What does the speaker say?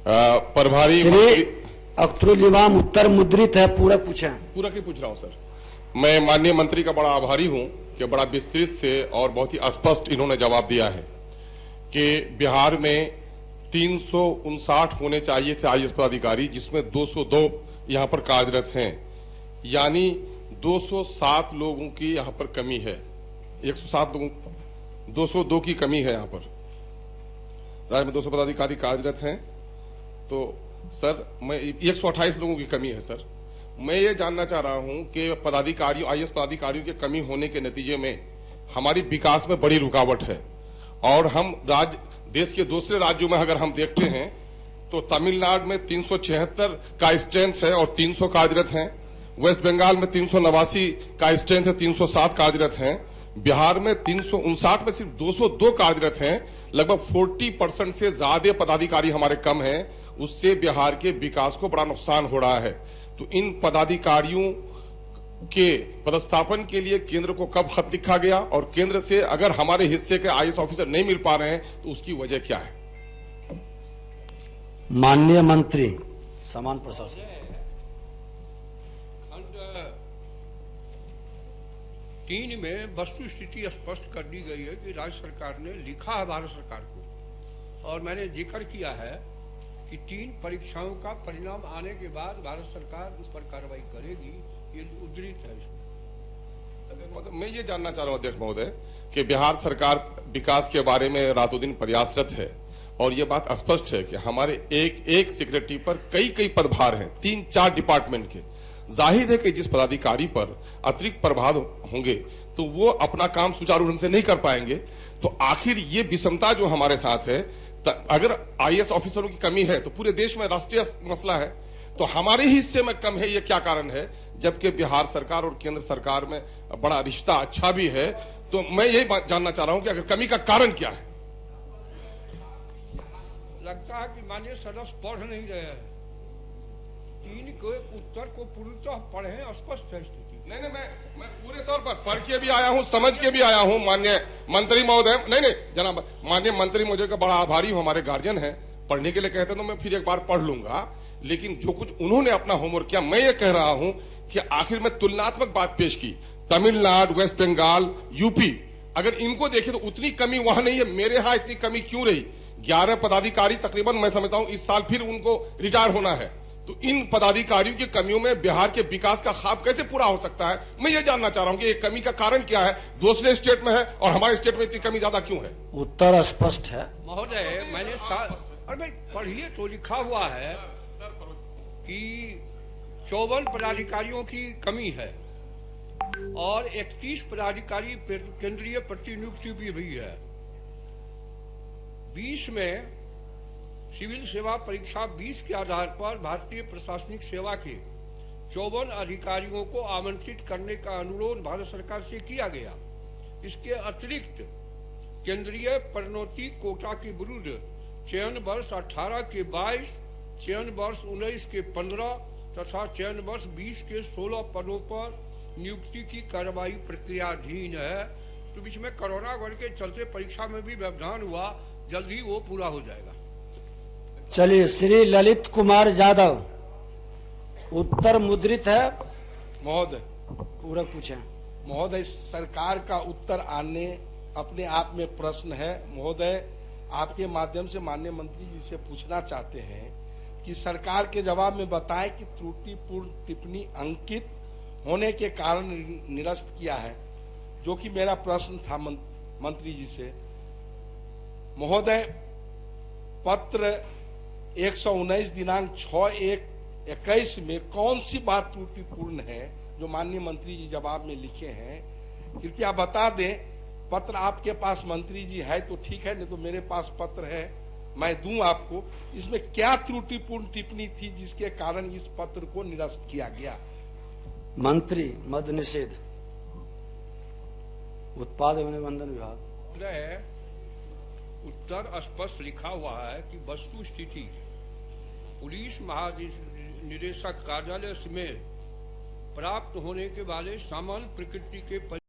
प्रभारी श्री अख्तरुल इमाम उत्तर मुद्रित है, पूरा पूछें। पूरा की पूछ रहा हूं सर। मैं माननीय मंत्री का बड़ा आभारी हूं कि बड़ा विस्तृत से और बहुत ही स्पष्ट इन्होंने जवाब दिया है कि बिहार में 359 होने चाहिए थे आईएएस पदाधिकारी, जिसमें 202 यहां पर कार्यरत हैं, यानी 207 लोगों की यहां पर कमी है। 107 लोगों 202 की कमी है यहां पर। राज्य में 200 पदाधिकारी कार्यरत हैं, तो सर मैं 128 लोगों की कमी है सर। मैं ये जानना चाह रहा हूं कि पदाधिकारियों आईएएस पदाधिकारियों की कमी होने के नतीजे में हमारी विकास में बड़ी रुकावट है। और हम देश के दूसरे राज्यों में अगर हम देखते हैं तो तमिलनाडु में 376 का स्ट्रेंथ है और 300 कार्यरत हैं। वेस्ट बंगाल में 389 का स्ट्रेंथ है, 307 कार्यरत हैं। बिहार में 359 में सिर्फ 202 कार्यरत हैं। लगभग 40% से ज्यादा पदाधिकारी हमारे कम हैं। उससे बिहार के विकास को बड़ा नुकसान हो रहा है। तो इन पदाधिकारियों के पदस्थापन के लिए केंद्र को कब खत लिखा गया, और केंद्र से अगर हमारे हिस्से के आईएएस ऑफिसर नहीं मिल पा रहे हैं तो उसकी वजह क्या है? माननीय मंत्री समान प्रशासन। खंड 3 में वस्तु स्थिति स्पष्ट कर दी गई है कि राज्य सरकार ने लिखा है भारत सरकार को, और मैंने जिक्र किया है कि 3 परीक्षाओं का परिणाम आने के बाद भारत सरकार उस पर कार्रवाई करेगी। ये उद्धृत है इसमें। मैं ये जानना चाह रहा हूं अध्यक्ष महोदय कि बिहार सरकार विकास के बारे में रातों दिन प्रयासरत है, और ये बात स्पष्ट है कि हमारे एक सेक्रेटरी पर कई पदभार हैं, 3-4 डिपार्टमेंट के। जाहिर है कि जिस पदाधिकारी पर अतिरिक्त प्रभार होंगे तो वो अपना काम सुचारू ढंग से नहीं कर पाएंगे। तो आखिर ये विषमता जो हमारे साथ है, अगर आईएएस ऑफिसरों की कमी है तो पूरे देश में राष्ट्रीय मसला है, तो हमारे ही हिस्से में कम है, ये क्या कारण है? जबकि बिहार सरकार और केंद्र सरकार में बड़ा रिश्ता अच्छा भी है। तो मैं यही जानना चाह रहा हूं कि अगर कमी का कारण क्या है? लगता है कि माननीय सदस्य पढ़ नहीं रहे हैं। 3 के उत्तर को पूर्णतः पढ़े, स्पष्ट है स्थिति। नहीं, मैं पूरे तौर पर पढ़ के भी आया हूं, समझ के भी आया हूं माननीय मंत्री महोदय। नहीं जनाब, माननीय मंत्री महोदय का बड़ा आभारी हूं, हमारे गार्जियन हैं। पढ़ने के लिए कहते तो मैं फिर एक बार पढ़ लूंगा, लेकिन जो कुछ उन्होंने अपना होमवर्क किया, मैं ये कह रहा हूं कि आखिर में तुलनात्मक बात पेश की। तमिलनाडु, वेस्ट बंगाल, यूपी, अगर इनको देखें तो उतनी कमी वहां नहीं है। मेरे यहां इतनी कमी क्यों रही? 11 पदाधिकारी तकरीबन, मैं समझता हूं इस साल फिर उनको रिटायर होना है। तो इन पदाधिकारियों की कमियों में बिहार के विकास का ख्वाब कैसे पूरा हो सकता है? मैं ये जानना चाह रहा हूं कि ये कमी का कारण क्या है? दूसरे स्टेट में है और हमारे स्टेट में इतनी कमी ज्यादा क्यों है? उत्तर स्पष्ट है महोदय। मैंने अरे भाई पढ़िए तो, लिखा हुआ है कि 54 पदाधिकारियों की कमी है और 31 पदाधिकारी केंद्रीय प्रतिनियुक्ति भी हुई है। 20 में सिविल सेवा परीक्षा 20 के आधार पर भारतीय प्रशासनिक सेवा के 54 अधिकारियों को आमंत्रित करने का अनुरोध भारत सरकार से किया गया। इसके अतिरिक्त केंद्रीय प्रोन्नति कोटा के विरुद्ध चयन वर्ष 18 के 22, चयन वर्ष 19 के 15 तथा चयन वर्ष 20 के 16 पदों पर नियुक्ति की कार्रवाई प्रक्रियाधीन है। तो बीच में कोरोना वायरस के चलते परीक्षा में भी व्यवधान हुआ, जल्दी वो पूरा हो जाएगा। चलिए, श्री ललित कुमार यादव, उत्तर मुद्रित है। महोदय पूरा पूछें। महोदय, सरकार का उत्तर आने अपने आप में प्रश्न है। महोदय, आपके माध्यम से माननीय मंत्री जी से पूछना चाहते हैं कि सरकार के जवाब में बताएं कि त्रुटिपूर्ण टिप्पणी अंकित होने के कारण निरस्त किया है, जो कि मेरा प्रश्न था मंत्री जी से। महोदय, पत्र 119 दिनांक 6/1/21 में कौन सी बात त्रुटिपूर्ण है जो माननीय मंत्री जी जवाब में लिखे हैं? कृपया बता दें। पत्र आपके पास मंत्री जी है तो ठीक है, नहीं तो मेरे पास पत्र है, मैं दूं आपको। इसमें क्या त्रुटिपूर्ण टिप्पणी थी जिसके कारण इस पत्र को निरस्त किया गया? मंत्री मद निषेध, उत्पाद एवं निबंधन विभाग। उत्तर स्पष्ट लिखा हुआ है कि वस्तु स्थिति पुलिस महानिदेशक कार्यालय में प्राप्त होने के वाले सामान्य प्रकृति के